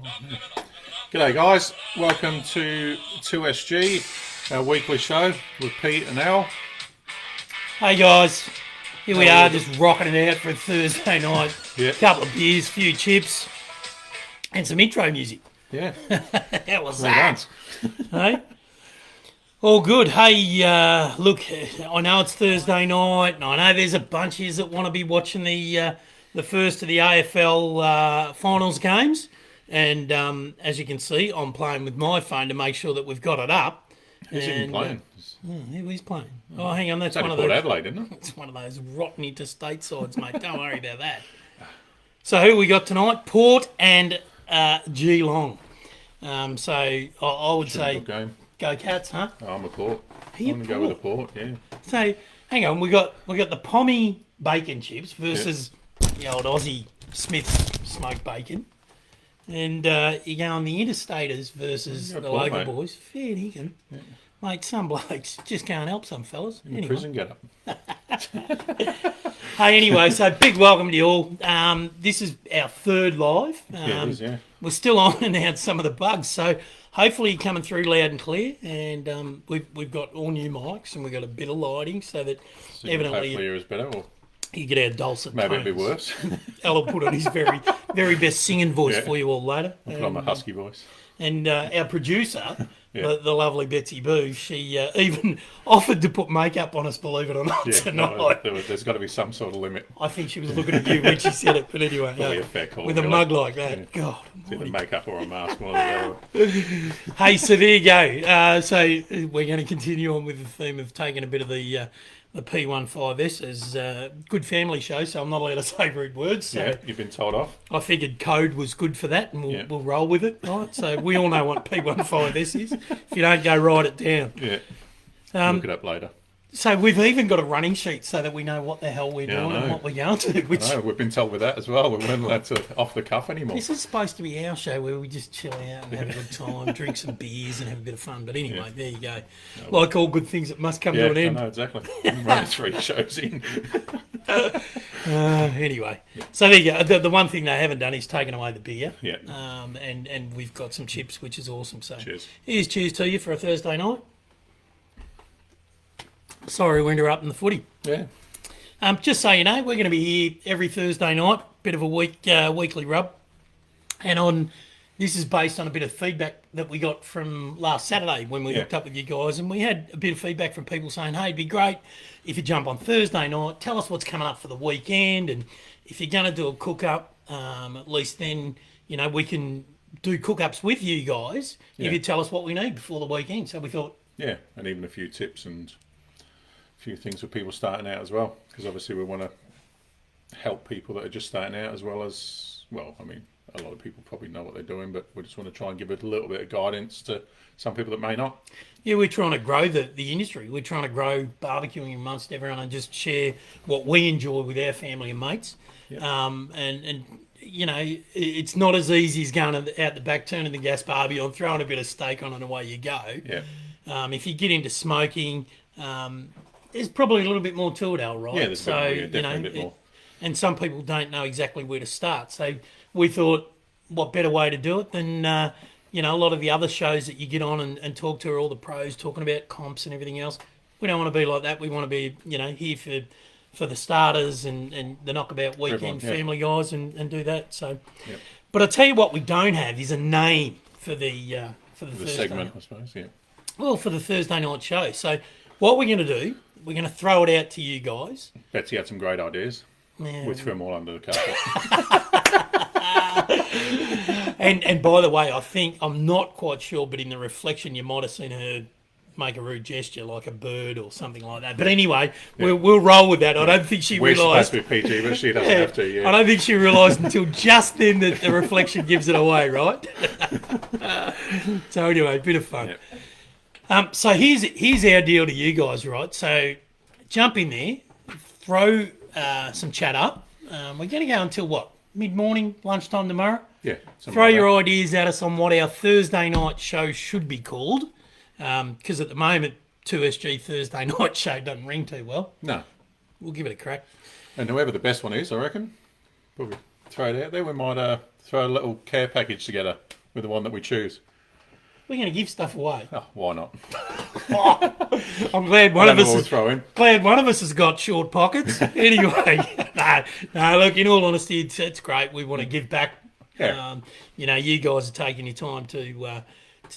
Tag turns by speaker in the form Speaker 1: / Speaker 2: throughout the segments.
Speaker 1: G'day guys, welcome to 2SG, our weekly show with Pete and Al.
Speaker 2: Hey guys, here we are just rocking it out for a Thursday night.
Speaker 1: Yeah.
Speaker 2: Couple of beers, few chips, and some intro music.
Speaker 1: Yeah,
Speaker 2: How was
Speaker 1: well
Speaker 2: that?
Speaker 1: done.
Speaker 2: Hey? All good. Hey, look, I know it's Thursday night, and I know there's a bunch of you that want to be watching the first of the AFL finals games. And as you can see, I'm playing with my phone to make sure that we've got it up.
Speaker 1: Who's even playing?
Speaker 2: Who is playing? Oh, hang on, that's
Speaker 1: It's
Speaker 2: one
Speaker 1: only
Speaker 2: of
Speaker 1: Port
Speaker 2: those.
Speaker 1: Adelaide, isn't it?
Speaker 2: It's one of those rotten interstate sides, mate. Don't worry about that. So who we got tonight? Port and Geelong. So I would say
Speaker 1: Good game.
Speaker 2: go Cats, huh?
Speaker 1: Oh, I'm a Port.
Speaker 2: you
Speaker 1: I'm going to go with a Port, yeah.
Speaker 2: So hang on, we got the Pommy bacon chips versus the old Aussie Smith's smoked bacon. And you go on the interstaters versus
Speaker 1: You
Speaker 2: the
Speaker 1: got Port,
Speaker 2: local
Speaker 1: mate.
Speaker 2: boys. Fair dinkum. Mate, some blokes just can't help some fellas.
Speaker 1: In the
Speaker 2: Anyway.
Speaker 1: prison get up.
Speaker 2: Hey, anyway, so big welcome to you all. This is our third live.
Speaker 1: Yeah, it is, yeah.
Speaker 2: We're still ironing out some of the bugs, so hopefully you're coming through loud and clear. And we've got all new mics and we've got a bit of lighting so that
Speaker 1: So
Speaker 2: evidently
Speaker 1: hopefully yours better, or
Speaker 2: you get our dulcet
Speaker 1: maybe
Speaker 2: tones.
Speaker 1: it'd be worse.
Speaker 2: Al will put on his very best singing voice
Speaker 1: Yeah.
Speaker 2: for you all later.
Speaker 1: I'll put on my husky voice.
Speaker 2: And our producer,
Speaker 1: Yeah.
Speaker 2: the lovely Betsy Boo, she even offered to put makeup on us, believe it or not,
Speaker 1: Yeah,
Speaker 2: tonight.
Speaker 1: no, there's got to be some sort of limit.
Speaker 2: I think she was looking at you when she said it, but anyway,
Speaker 1: Probably a fair call.
Speaker 2: with a
Speaker 1: really.
Speaker 2: mug like that,
Speaker 1: Yeah.
Speaker 2: God.
Speaker 1: It's either makeup or a mask, one or the other.
Speaker 2: Hey, so there you go. So we're going to continue on with the theme of taking a bit of the P15S as a good family show, so I'm not allowed to say rude words. So
Speaker 1: Yeah, you've been told off.
Speaker 2: I figured code was good for that, and
Speaker 1: Yeah.
Speaker 2: we'll roll with it, right? So we all know what P15S is. If you don't go, write it down.
Speaker 1: Yeah. Look it up later.
Speaker 2: So we've even got a running sheet so that we know what the hell we're
Speaker 1: Yeah, I
Speaker 2: doing and
Speaker 1: know.
Speaker 2: what we're going to. Which
Speaker 1: No, we've been told with that as well. We weren't allowed to off the cuff anymore.
Speaker 2: this is supposed to be our show where we just chill out and have a good time, drink some beers and have a bit of fun. But anyway, there you go. Like all good things, it must come
Speaker 1: Yeah,
Speaker 2: to an
Speaker 1: I
Speaker 2: end.
Speaker 1: know, exactly. I'm running 3 shows in.
Speaker 2: Anyway, so there you go. The one thing they haven't done is taken away the beer.
Speaker 1: Yeah.
Speaker 2: And we've got some chips, which is awesome. So
Speaker 1: Cheers.
Speaker 2: here's cheers to you for a Thursday night. Sorry, we're interrupting the footy.
Speaker 1: Yeah.
Speaker 2: Just so you know, we're going to be here every Thursday night, bit of a weekly rub. And this is based on a bit of feedback that we got from last Saturday when we hooked up with you guys. And we had a bit of feedback from people saying, hey, it'd be great if you jump on Thursday night, tell us what's coming up for the weekend. And if you're going to do a cook-up, at least then, we can do cook-ups with you guys
Speaker 1: Yeah.
Speaker 2: if you tell us what we need before the weekend. So we thought,
Speaker 1: Yeah, and even a few tips and a few things for people starting out as well. Because obviously we want to help people that are just starting out as well as, well, I mean, a lot of people probably know what they're doing, but we just want to try and give it a little bit of guidance to some people that may not.
Speaker 2: yeah, we're trying to grow the industry. We're trying to grow barbecuing amongst everyone and just share what we enjoy with our family and mates. And it's not as easy as going out the back, turning the gas barbie on, throwing a bit of steak on and away you go.
Speaker 1: Yeah.
Speaker 2: If you get into smoking, there's probably a little bit more to it, Al, right?
Speaker 1: Yeah, there's definitely a bit more.
Speaker 2: And some people don't know exactly where to start. So we thought, what better way to do it than, a lot of the other shows that you get on and talk to all the pros talking about comps and everything else. We don't want to be like that. We want to be, here for the starters and the knockabout weekend
Speaker 1: Everyone, yeah.
Speaker 2: family guys and do that. So,
Speaker 1: Yep.
Speaker 2: But I tell you what, we don't have is a name for the
Speaker 1: The
Speaker 2: Thursday
Speaker 1: segment, I suppose, yeah.
Speaker 2: well, for the Thursday night show. So what we're going to do, we're going to throw it out to you guys.
Speaker 1: Betsy had some great ideas.
Speaker 2: Yeah.
Speaker 1: We threw them all under the carpet.
Speaker 2: And by the way, I'm not quite sure, but in the reflection, you might have seen her make a rude gesture like a bird or something like that. But anyway, we'll roll with that. I don't think she
Speaker 1: We're
Speaker 2: realised.
Speaker 1: supposed to be PG, but she doesn't have to, yeah.
Speaker 2: I don't think she realised until just then that the reflection gives it away, right? So anyway, bit of fun.
Speaker 1: Yep.
Speaker 2: So here's our deal to you guys, right? So jump in there, throw some chat up. We're going to go until what? Mid-morning, lunchtime tomorrow?
Speaker 1: Yeah.
Speaker 2: Throw your ideas at us on what our Thursday night show should be called. Because at the moment, 2SG Thursday night show doesn't ring too well.
Speaker 1: No.
Speaker 2: We'll give it a crack.
Speaker 1: And whoever the best one is, I reckon, probably throw it out there. We might throw a little care package together with the one that we choose.
Speaker 2: We're going to give stuff away.
Speaker 1: Oh, why not?
Speaker 2: I'm glad one of us is,
Speaker 1: throw in.
Speaker 2: glad one of us has got short pockets. Anyway, no, look, in all honesty, it's great. We want to give back.
Speaker 1: Yeah.
Speaker 2: You know, you guys are taking your time to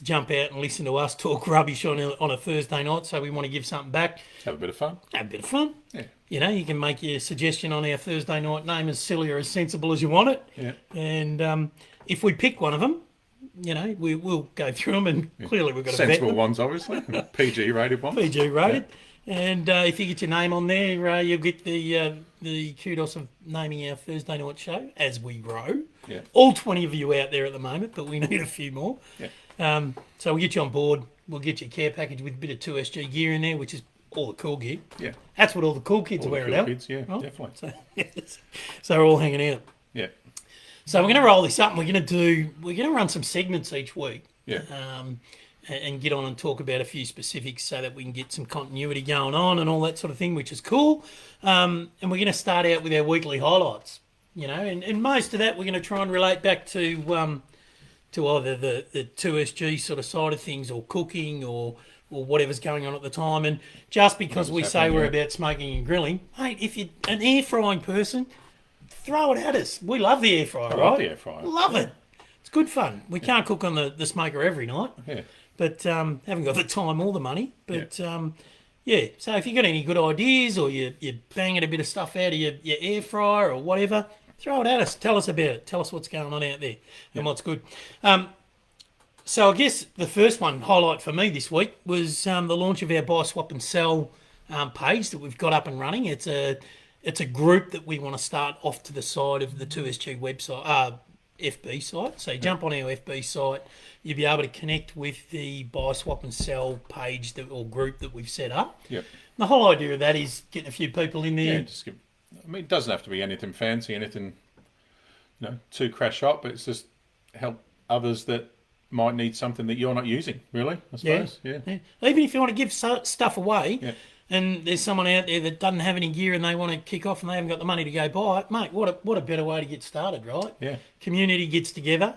Speaker 2: jump out and listen to us talk rubbish on a Thursday night, so we want to give something back.
Speaker 1: Have a bit of fun.
Speaker 2: Have a bit of fun.
Speaker 1: Yeah.
Speaker 2: You know, you can make your suggestion on our Thursday night name as silly or as sensible as you want it.
Speaker 1: Yeah.
Speaker 2: And if we pick one of them, you know, we'll go through them, and clearly we've got to vet
Speaker 1: Sensible
Speaker 2: them.
Speaker 1: ones, obviously. PG rated ones.
Speaker 2: PG rated. Yeah. And if you get your name on there, you'll get the kudos of naming our Thursday night show as we grow.
Speaker 1: Yeah.
Speaker 2: All 20 of you out there at the moment, but we need a few more.
Speaker 1: Yeah.
Speaker 2: So we'll get you on board. We'll get you a care package with a bit of 2SG gear in there, which is all the cool gear.
Speaker 1: Yeah.
Speaker 2: That's what all the cool kids
Speaker 1: All
Speaker 2: are
Speaker 1: the
Speaker 2: wearing
Speaker 1: cool
Speaker 2: out.
Speaker 1: kids, yeah,
Speaker 2: right?
Speaker 1: definitely.
Speaker 2: So they're all hanging out.
Speaker 1: Yeah.
Speaker 2: So we're going to roll this up, and we're going to run some segments each week.
Speaker 1: Yeah.
Speaker 2: And get on and talk about a few specifics so that we can get some continuity going on and all that sort of thing, which is cool. And we're going to start out with our weekly highlights, you know, and most of that we're going to try and relate back to either the 2SG sort of side of things, or cooking, or whatever's going on at the time. And just because we say we're about smoking and grilling, mate, if you're an air frying person, throw it at us. We love the air fryer, right?
Speaker 1: Love the air fryer.
Speaker 2: Love it. It's good fun. We can't cook on the smoker every night.
Speaker 1: Yeah.
Speaker 2: But haven't got the time or the money. But so if you've got any good ideas, or you're banging a bit of stuff out of your air fryer or whatever, throw it at us. Tell us about it. Tell us what's going on out there and what's good. So I guess the first highlight for me this week was the launch of our Buy, Swap and Sell page that we've got up and running. It's a group that we want to start off to the side of the 2SG website, FB site. So you jump on our FB site, you'll be able to connect with the Buy, Swap and Sell page or group that we've set up.
Speaker 1: Yep.
Speaker 2: The whole idea of that is getting a few people in there.
Speaker 1: Yeah, it doesn't have to be anything fancy, anything, too crash up, but it's just help others that might need something that you're not using, really, I suppose. Yeah.
Speaker 2: Even if you want to give stuff away,
Speaker 1: yeah.
Speaker 2: and there's someone out there that doesn't have any gear and they want to kick off and they haven't got the money to go buy it, mate, what a better way to get started, right?
Speaker 1: Yeah.
Speaker 2: Community gets together,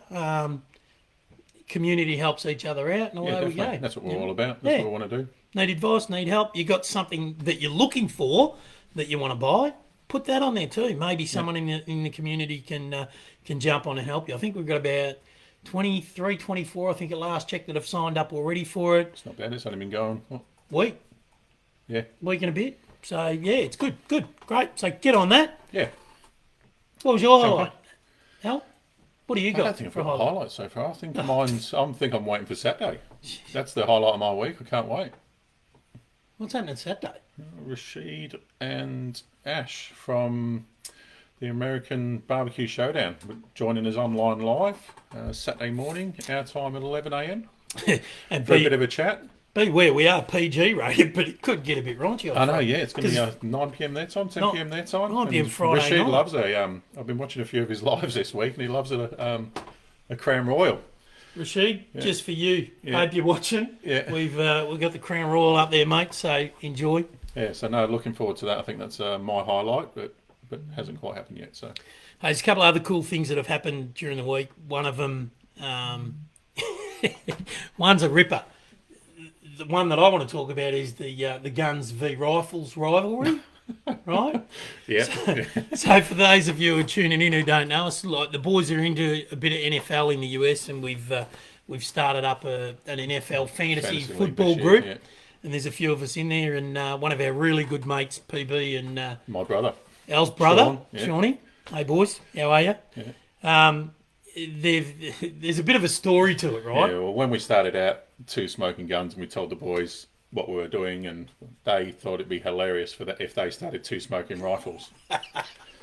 Speaker 2: community helps each other out, and away we go.
Speaker 1: That's what we're all about. That's what we want to do.
Speaker 2: Need advice, need help, you got something that you're looking for that you want to buy, put that on there too. Maybe someone in the community can jump on and help you. I think we've got about 23, 24, I think at last check, that have signed up already for it.
Speaker 1: It's not bad. It's only been going
Speaker 2: week and a bit. So yeah, it's good, great. So get on that.
Speaker 1: Yeah.
Speaker 2: What was your highlight, Al? What do you got?
Speaker 1: I don't think I've got a highlight so far. I think I'm waiting for Saturday. That's the highlight of my week. I can't wait.
Speaker 2: What's happening Saturday?
Speaker 1: Rashid and Ash from the American BBQ Showdown joining us online live Saturday morning, our time at 11 a.m.
Speaker 2: And
Speaker 1: for a bit of a chat.
Speaker 2: Beware, we are PG rated, but it could get a bit raunchy.
Speaker 1: I know, yeah. It's going to be 9 p.m. their time, 10 p.m. their time.
Speaker 2: 9 p.m. Friday
Speaker 1: Rashid
Speaker 2: night.
Speaker 1: loves I've been watching a few of his lives this week, and he loves a Crown Royal.
Speaker 2: Rashid, just for you.
Speaker 1: Yeah.
Speaker 2: Hope you're watching.
Speaker 1: Yeah.
Speaker 2: We've got the Crown Royal up there, mate. So enjoy.
Speaker 1: Yeah. So no, looking forward to that. I think that's my highlight, but hasn't quite happened yet. So
Speaker 2: there's a couple of other cool things that have happened during the week. One of them, one's a ripper. The one that I want to talk about is the guns v rifles rivalry, right?
Speaker 1: Yeah.
Speaker 2: So for those of you who are tuning in who don't know us, like the boys are into a bit of NFL in the US, and we've started up an NFL fantasy football group, and there's a few of us in there, and one of our really good mates, PB, and
Speaker 1: my brother,
Speaker 2: Al's brother,
Speaker 1: Sean,
Speaker 2: Shawnee. Hey boys, how are you?
Speaker 1: Yeah.
Speaker 2: There's a bit of a story to it, right?
Speaker 1: Yeah, well, when we started out, two smoking guns, and we told the boys what we were doing, and they thought it'd be hilarious if they started two smoking rifles.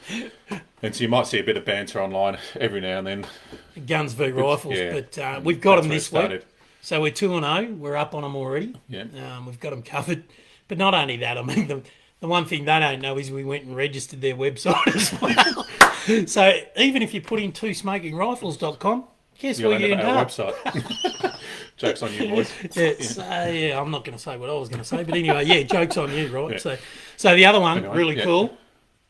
Speaker 1: And so you might see a bit of banter online every now and then.
Speaker 2: Guns v rifles, but we've got them this week. So we're 2-0. We're up on them already.
Speaker 1: Yeah.
Speaker 2: We've got them covered. But not only that, I mean, the one thing they don't know is we went and registered their website as well. So even if you put in twosmokingrifles.com, guess where you end up?
Speaker 1: Website. Joke's on you, boys.
Speaker 2: I'm not going to say what I was going to say, but anyway, joke's on you, right? Yeah. So the other one, really cool.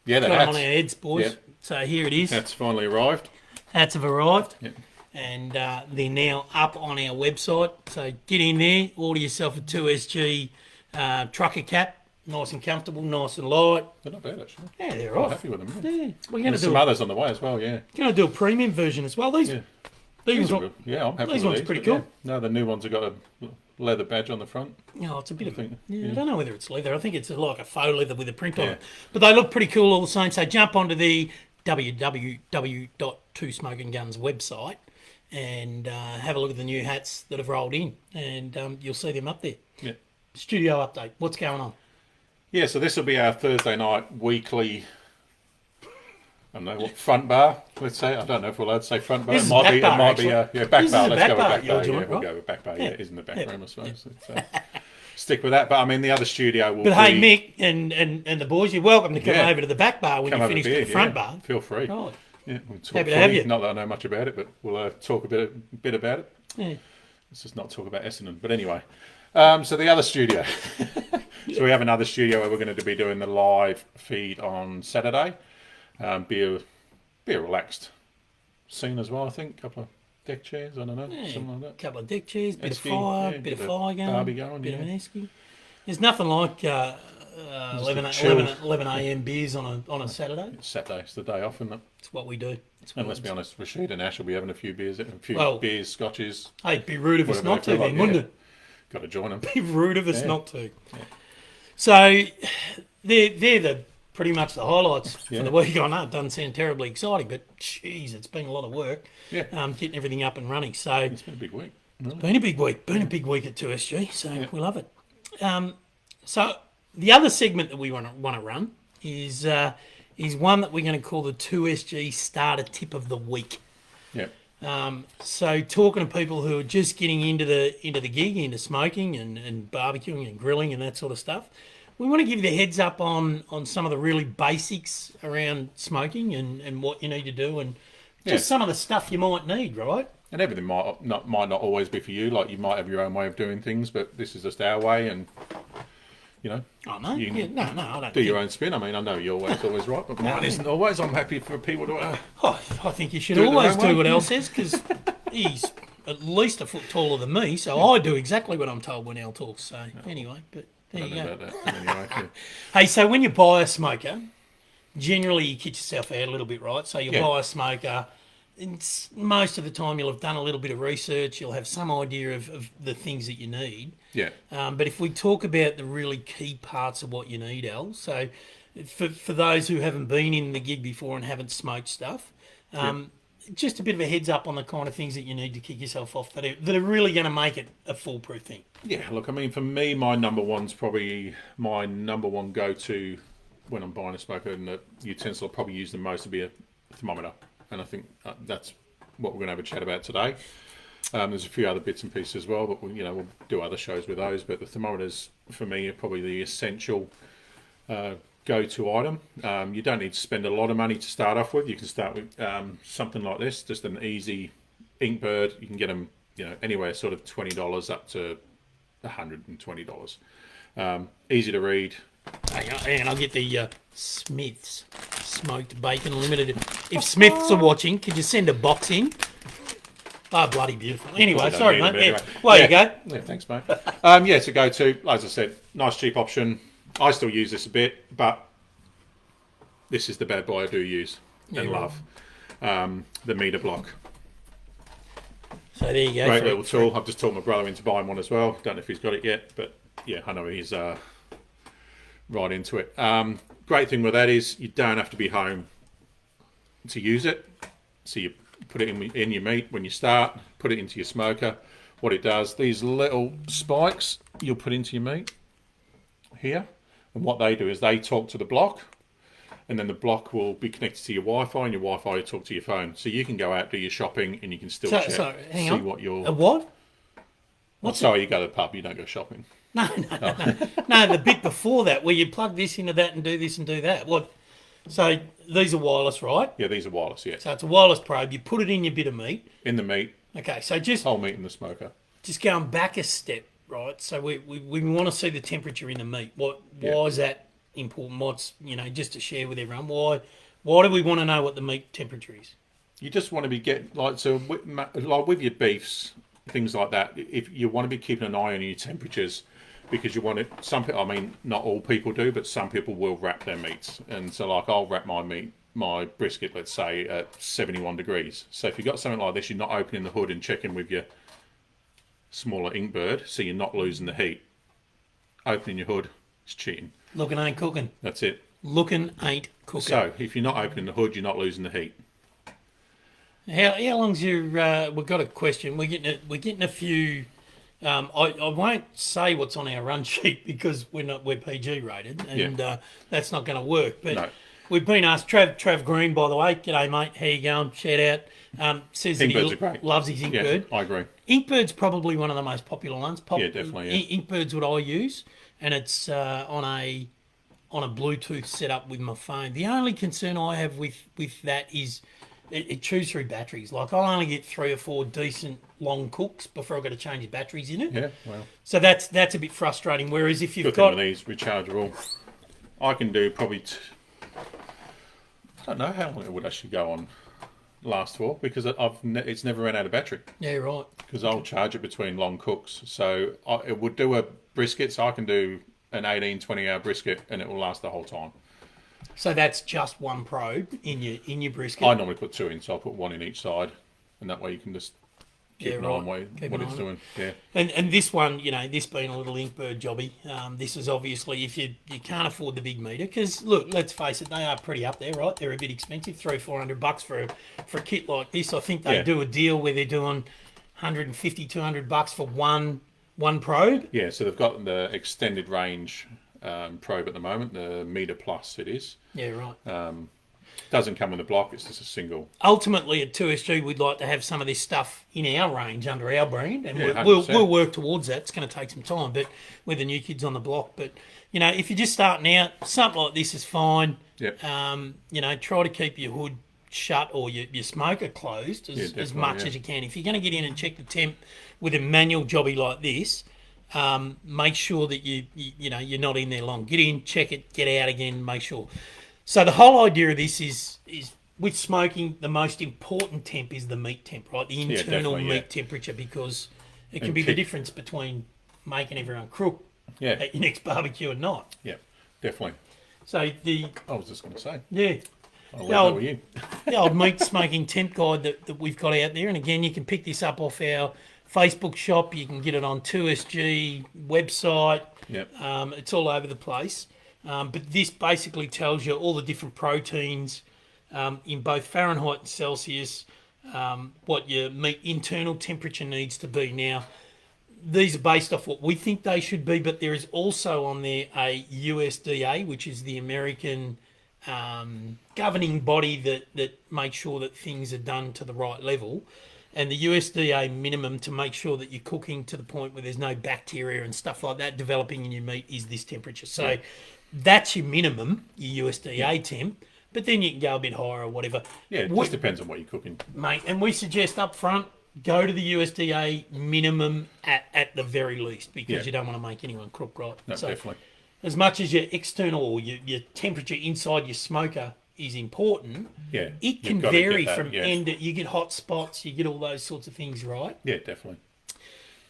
Speaker 1: Yeah,
Speaker 2: got them on our heads, boys. Yeah. So here it is.
Speaker 1: That's finally arrived.
Speaker 2: hats have arrived.
Speaker 1: Yep.
Speaker 2: And they're now up on our website. So get in there, order yourself a 2SG trucker cap. Nice and comfortable, nice and light.
Speaker 1: They're not bad, actually.
Speaker 2: Yeah, they're
Speaker 1: I'm
Speaker 2: off.
Speaker 1: happy with them.
Speaker 2: Yeah, we're going
Speaker 1: There's
Speaker 2: to
Speaker 1: some others on the way as well, yeah.
Speaker 2: Going to do a premium version as well. These
Speaker 1: are
Speaker 2: ones,
Speaker 1: good. Yeah, I'm happy
Speaker 2: these
Speaker 1: with
Speaker 2: ones
Speaker 1: these.
Speaker 2: pretty
Speaker 1: but
Speaker 2: cool.
Speaker 1: Yeah. No, the new ones have got a leather badge on the front.
Speaker 2: Oh, it's a bit of
Speaker 1: think,
Speaker 2: I don't know whether it's leather. I think it's like a faux leather with a print on
Speaker 1: Yeah.
Speaker 2: it. But they look pretty cool all the same. So jump onto the www.2smokingguns website and have a look at the new hats that have rolled in, and you'll see them up there.
Speaker 1: Yeah.
Speaker 2: Studio update. What's going on?
Speaker 1: Yeah, so this will be our Thursday night weekly, I don't know, what, front bar, let's say. I don't know if we're allowed to say front bar.
Speaker 2: This is
Speaker 1: Back
Speaker 2: actually.
Speaker 1: bar. Back
Speaker 2: This
Speaker 1: bar.
Speaker 2: is
Speaker 1: Let's
Speaker 2: a
Speaker 1: go with
Speaker 2: back
Speaker 1: back
Speaker 2: bar
Speaker 1: bar.
Speaker 2: you're doing,
Speaker 1: Yeah, we'll
Speaker 2: right?
Speaker 1: go with back bar. Yeah,
Speaker 2: Yeah.
Speaker 1: it is in the back room, I suppose. Stick with that. But I mean, the other studio will
Speaker 2: But
Speaker 1: be...
Speaker 2: hey, Mick and the boys, you're welcome to come
Speaker 1: Yeah.
Speaker 2: over to the back bar when
Speaker 1: come
Speaker 2: you
Speaker 1: over
Speaker 2: finish
Speaker 1: beer,
Speaker 2: the front
Speaker 1: yeah.
Speaker 2: bar.
Speaker 1: Feel free.
Speaker 2: Right.
Speaker 1: Yeah, we'll talk
Speaker 2: Happy to have
Speaker 1: footy.
Speaker 2: you.
Speaker 1: Not that I know much about it, but we'll talk a bit about it.
Speaker 2: Yeah.
Speaker 1: Let's just not talk about Essendon. But anyway, so the other studio. So we have another studio where we're going to be doing the live feed on Saturday. Be a relaxed scene as well, I think. A couple of deck chairs, I don't know, something like that.
Speaker 2: Couple of deck chairs, bit
Speaker 1: Esky,
Speaker 2: of fire,
Speaker 1: yeah,
Speaker 2: bit of
Speaker 1: bit
Speaker 2: fire
Speaker 1: of
Speaker 2: going,
Speaker 1: barbie going,
Speaker 2: bit
Speaker 1: yeah.
Speaker 2: of an esky. There's nothing like 11 a.m. beers on a Saturday.
Speaker 1: It's Saturday, it's the day off, isn't it?
Speaker 2: It's what we do.
Speaker 1: And let's be honest, Rashid and Ash will be having a few beers, beers, scotches.
Speaker 2: Hey, it'd be rude of us
Speaker 1: Whatever
Speaker 2: not
Speaker 1: they
Speaker 2: to
Speaker 1: feel
Speaker 2: then,
Speaker 1: like,
Speaker 2: wouldn't
Speaker 1: yeah.
Speaker 2: it?
Speaker 1: Got to join them.
Speaker 2: Be rude of us
Speaker 1: Yeah.
Speaker 2: not to.
Speaker 1: Yeah.
Speaker 2: So they're the pretty much the highlights
Speaker 1: Yeah.
Speaker 2: for the week. I know it doesn't sound terribly exciting, but geez, it's been a lot of work.
Speaker 1: Yeah.
Speaker 2: Getting everything up and running. So
Speaker 1: It's been a big week. Really.
Speaker 2: been a big week. Been a big week at 2SG. So we love it. So the other segment that we want to run is one that we're going to call the 2SG Starter Tip of the Week.
Speaker 1: Yeah.
Speaker 2: So talking to people who are just getting into the gig, into smoking and barbecuing and grilling and that sort of stuff, we want to give you the heads up on some of the really basics around smoking and what you need to do and just some of the stuff you might need, right?
Speaker 1: And everything might not always be for you. Like you might have your own way of doing things, but this is just our way, and you know,
Speaker 2: Oh no,
Speaker 1: You can
Speaker 2: no, I don't.
Speaker 1: do your own spin. I mean, I know your way's always right, but mine isn't always. I'm happy for people to.
Speaker 2: Oh, I think you should
Speaker 1: Do it the
Speaker 2: always
Speaker 1: right way.
Speaker 2: do what Al says because he's at least a foot taller than me, so I do exactly what I'm told when Al talks. So anyway, but there
Speaker 1: I
Speaker 2: you
Speaker 1: don't know
Speaker 2: go.
Speaker 1: about that. Anyway, yeah.
Speaker 2: Hey, so when you buy a smoker, generally you kit yourself out a little bit, right? So you
Speaker 1: Yeah.
Speaker 2: buy a smoker. Most of the time you'll have done a little bit of research. You'll have some idea of the things that you need.
Speaker 1: Yeah.
Speaker 2: But if we talk about the really key parts of what you need, Al, so for those who haven't been in the gig before and haven't smoked stuff, just a bit of a heads up on the kind of things that you need to kick yourself off that are really going to make it a foolproof thing.
Speaker 1: Yeah, look, I mean, for me, my number one go-to when I'm buying a smoker, and the utensil I probably use the most would be a thermometer. And I think that's what we're going to have a chat about today. There's a few other bits and pieces as well, but we'll do other shows with those. But the thermometers, for me, are probably the essential go-to item. You don't need to spend a lot of money to start off with. You can start with something like this, just an easy Inkbird. You can get them, anywhere sort of $20 up to $120. Easy to read.
Speaker 2: Hang on, I'll get the Smith's Smoked Bacon Limited. If Smiths are watching, could you send a box in? Oh, bloody beautiful. Anyway, sorry, mate.
Speaker 1: Anyway.
Speaker 2: You go.
Speaker 1: Yeah, thanks, mate. It's a go-to. As I said, nice cheap option. I still use this a bit, but this is the bad boy I do use and love. The meter block.
Speaker 2: So there you go.
Speaker 1: Great little tool. I've just taught my brother into buying one as well. Don't know if he's got it yet, but yeah, I know he's right into it. Great thing with that is you don't have to be home to use it. So you put it in your meat when you start, put it into your smoker. What it does, these little spikes you'll put into your meat here, and what they do is they talk to the block, and then the block will be connected to your Wi-Fi, and your Wi-Fi will talk to your phone. So you can go out, do your shopping, and you can still check,
Speaker 2: hang
Speaker 1: see
Speaker 2: on.
Speaker 1: what you're...
Speaker 2: A what?
Speaker 1: Sorry, you go to the pub, you don't go shopping.
Speaker 2: No, the bit before that, where you plug this into that and do this and do that. What? So these are wireless, right?
Speaker 1: Yeah, these are wireless, yeah.
Speaker 2: So it's a wireless probe. You put it in your bit of meat.
Speaker 1: In the meat,
Speaker 2: Okay, so just
Speaker 1: whole meat in the smoker.
Speaker 2: going back a step, right? So we want to see the temperature in the meat. Why is that important? What's just to share with everyone? Why do we want to know what the meat temperature is?
Speaker 1: you just want to be like with your beefs, things like that. If you want to be keeping an eye on your temperatures, because you want it. Some people, I mean, not all people do, but some people will wrap their meats, and so like I'll wrap my brisket, let's say, at 71 degrees. So if you've got something like this, you're not opening the hood and checking with your smaller Inkbird, so you're not losing the heat. Opening your hood is cheating.
Speaker 2: Looking ain't cooking.
Speaker 1: That's it.
Speaker 2: Looking ain't cooking.
Speaker 1: So if you're not opening the hood, you're not losing the heat.
Speaker 2: How long's your? We've got a question. We're getting a few. I won't say what's on our run sheet because we're PG rated, and that's not going to work. But
Speaker 1: No.
Speaker 2: we've been asked. Trav Green, by the way, g'day mate. How you going? Shout out. Says that
Speaker 1: Inkbirds
Speaker 2: he
Speaker 1: are great.
Speaker 2: loves his Inkbird.
Speaker 1: Yeah, I agree.
Speaker 2: Inkbird's probably one of the most popular ones.
Speaker 1: Yeah, definitely. Yeah.
Speaker 2: Inkbird's what I use, and it's on a Bluetooth setup with my phone. The only concern I have with that is it chews through batteries. Like I'll only get 3 or 4 decent long cooks before I've got to change the batteries in it.
Speaker 1: Yeah, well.
Speaker 2: So that's a bit frustrating. Whereas if you've
Speaker 1: Good
Speaker 2: got
Speaker 1: thing with these rechargeable, I can do probably. I don't know how long it would actually go on, last for, because it's never ran out of battery.
Speaker 2: yeah, right.
Speaker 1: Because I'll charge it between long cooks, so it would do a brisket. So I can do an 18, 20-hour brisket, and it will last the whole time.
Speaker 2: So that's just one probe in your brisket.
Speaker 1: I normally put 2 in, so I'll put 1 in each side, and that way you can just keep an eye on what it's doing. Yeah.
Speaker 2: And this one, this being a little Inkbird jobby, this is obviously if you can't afford the big meter, because look, let's face it, they are pretty up there, right? They're a bit expensive, $300-400 for a kit like this. I think they do a deal where they're doing $150-200 for one probe.
Speaker 1: Yeah, so they've got the extended range probe at the moment, the Meter Plus it is.
Speaker 2: Yeah, right.
Speaker 1: Doesn't come in the block, it's just a single.
Speaker 2: Ultimately, at 2SG, we'd like to have some of this stuff in our range under our brand, and
Speaker 1: Yeah,
Speaker 2: we'll work towards that. It's going to take some time, but we're the new kids on the block. But, if you're just starting out, something like this is fine.
Speaker 1: Yep.
Speaker 2: Try to keep your hood shut or your smoker closed as much as you can. If you're going to get in and check the temp with a manual jobby like this, make sure that you're not in there long. Get in, check it, get out again, make sure. So the whole idea of this is with smoking, the most important temp is the meat temp, right? The internal meat temperature, because it can be the difference between making everyone crook at your next barbecue or not.
Speaker 1: Yeah, definitely.
Speaker 2: So
Speaker 1: I was just going to say.
Speaker 2: Yeah. The old meat smoking temp guide that we've got out there. And again, you can pick this up off our Facebook shop. You can get it on 2SG website.
Speaker 1: Yep.
Speaker 2: It's all over the place. But this basically tells you all the different proteins in both Fahrenheit and Celsius, what your meat internal temperature needs to be. Now, these are based off what we think they should be, but there is also on there a USDA, which is the American governing body that makes sure that things are done to the right level. And the USDA minimum to make sure that you're cooking to the point where there's no bacteria and stuff like that developing in your meat is this temperature. So that's your minimum, your USDA temp, but then you can go a bit higher or whatever.
Speaker 1: Yeah, it just depends on what you're cooking.
Speaker 2: Mate, and we suggest up front, go to the USDA minimum at the very least, because you don't want to make anyone crook, right?
Speaker 1: No, so definitely.
Speaker 2: As much as your external or your temperature inside your smoker is important, it can vary from end to, you get hot spots, you get all those sorts of things, right?
Speaker 1: Yeah, definitely.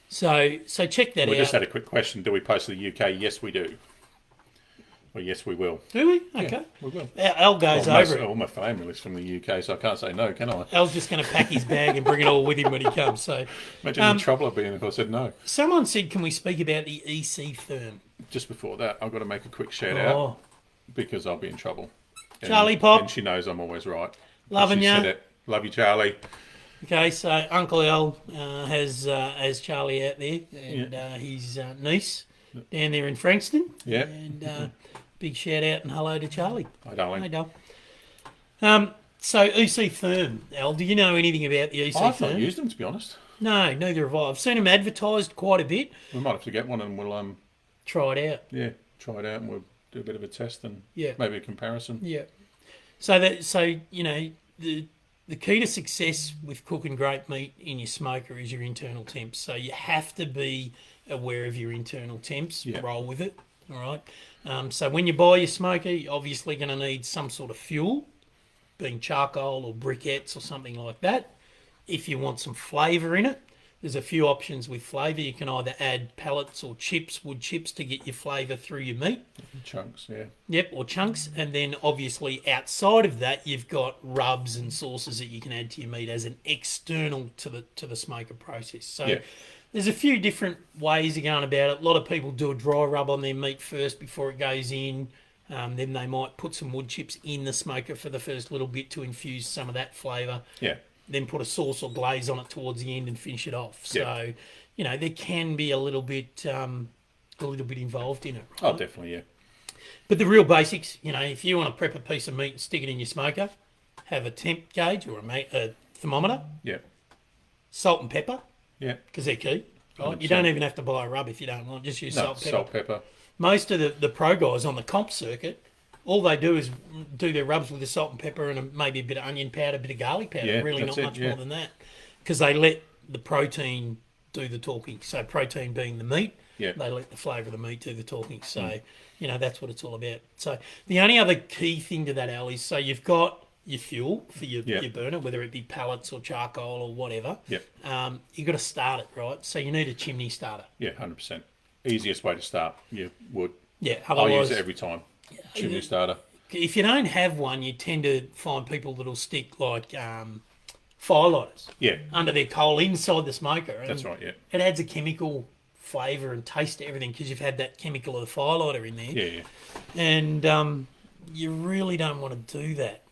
Speaker 2: So check that out.
Speaker 1: We just had a quick question. Do we post to the UK? Yes, we do. Well, yes, we will.
Speaker 2: Do we? Okay.
Speaker 1: Yeah, we will.
Speaker 2: Al goes over it.
Speaker 1: All my family is from the UK, so I can't say no, can I?
Speaker 2: Al's just going to pack his bag and bring it all with him when he comes. So,
Speaker 1: imagine the trouble I'd be in if I said no.
Speaker 2: Someone said, can we speak about the EC firm?
Speaker 1: Just before that, I've got to make a quick shout out because I'll be in trouble.
Speaker 2: Charlie Pop.
Speaker 1: And she knows I'm always right.
Speaker 2: Loving you.
Speaker 1: Love you, Charlie.
Speaker 2: Okay, so Uncle Al has Charlie out there, and his niece down there in Frankston.
Speaker 1: Yeah.
Speaker 2: And big shout out and hello to Charlie.
Speaker 1: Hi, darling.
Speaker 2: Hey, doll. So EC Firm, Al, do you know anything about the EC Firm?
Speaker 1: I've not used them, to be honest.
Speaker 2: No, neither have I. I've seen them advertised quite a bit.
Speaker 1: We might have to get one and we'll
Speaker 2: try it out.
Speaker 1: Yeah, try it out and we'll do a bit of a test and maybe a comparison.
Speaker 2: Yeah. So the key to success with cooking great meat in your smoker is your internal temps. So you have to be aware of your internal temps. Roll with it. All right. So when you buy your smoker, you're obviously going to need some sort of fuel. being charcoal or briquettes or something like that. If you want some flavour in it, there's a few options with flavour. You can either add pellets or chips, wood chips, to get your flavour through your meat.
Speaker 1: Chunks, yeah.
Speaker 2: Yep, or chunks. And then obviously outside of that, you've got rubs and sauces that you can add to your meat as an external to the smoker process. So there's a few different ways of going about it. A lot of people do a dry rub on their meat first before it goes in. Then they might put some wood chips in the smoker for the first little bit to infuse some of that flavour.
Speaker 1: Yeah.
Speaker 2: Then put a sauce or glaze on it towards the end and finish it off. So, there can be a little bit involved in it. Right?
Speaker 1: Oh, definitely, yeah.
Speaker 2: But the real basics, if you want to prep a piece of meat and stick it in your smoker, have a temp gauge or a thermometer.
Speaker 1: Yeah.
Speaker 2: Salt and pepper.
Speaker 1: Yeah.
Speaker 2: Because they're key. Right? You don't even have to buy a rub if you don't want. Just use salt and pepper.
Speaker 1: Salt, pepper.
Speaker 2: Most of the pro guys on the comp circuit, all they do is do their rubs with the salt and pepper and maybe a bit of onion powder, a bit of garlic powder.
Speaker 1: Yeah,
Speaker 2: really not much more than that. Because they let the protein do the talking. So protein being the meat, they let the flavour of the meat do the talking. So, that's what it's all about. So the only other key thing to that, Al, is so you've got your fuel for your burner, whether it be pellets or charcoal or whatever.
Speaker 1: Yep.
Speaker 2: You've got to start it, right? So you need a chimney starter.
Speaker 1: Yeah, 100%. Easiest way to start your wood.
Speaker 2: Yeah,
Speaker 1: I'll use it every time. Chimney starter.
Speaker 2: If you don't have one, you tend to find people that'll stick like firelighters under their coal inside the smoker. And
Speaker 1: that's right, yeah.
Speaker 2: It adds a chemical flavour and taste to everything because you've had that chemical of the firelighter in there.
Speaker 1: Yeah.
Speaker 2: And you really don't want to do that.